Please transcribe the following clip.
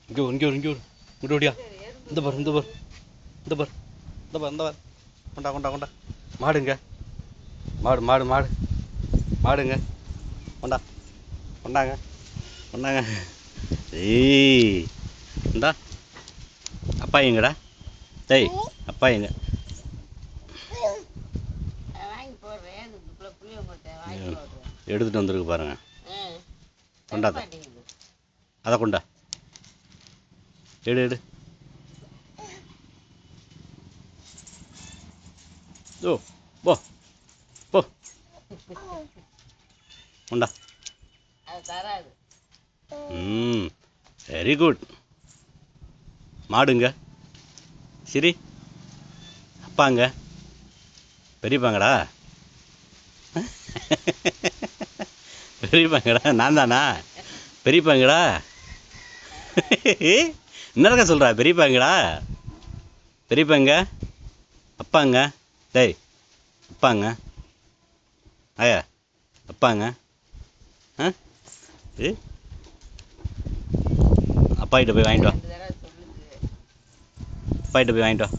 இங்கே ஒரு இங்கே ஓடியா. இந்த பார் இந்த பார் இந்த பார் இந்த பார் இந்த பார். கொண்டா கொண்டா கொண்டா. மாடுங்க மாடு மாடு மாடு மாடுங்க. கொண்டா கொண்டாங்க கொண்டாங்க. ஏய் இந்தா அப்பா எங்கடா? டேய் அப்பா எங்க? எடுத்துட்டு வந்துருக்கு பாருங்க. கொண்டா அதை கொண்டா. எடு எடு. ஓ போ போ கொண்டா. Very good. மாடுங்க சரி. அப்பாங்க பெரியப்பாங்கடா பெரியப்பாங்கடா. நான் தானா பெரியப்பாங்கடா? என்னடா சொல்கிறா? பெரியப்பாங்கடா பெரியப்பாங்க அப்பாங்க. டேய் அப்பாங்க ஆயா அப்பாங்க. ஆ ஏ அப்பாகிட்ட போய் வாங்கிட்டு வா. அப்பாகிட்ட போய் வாங்கிட்டு வா.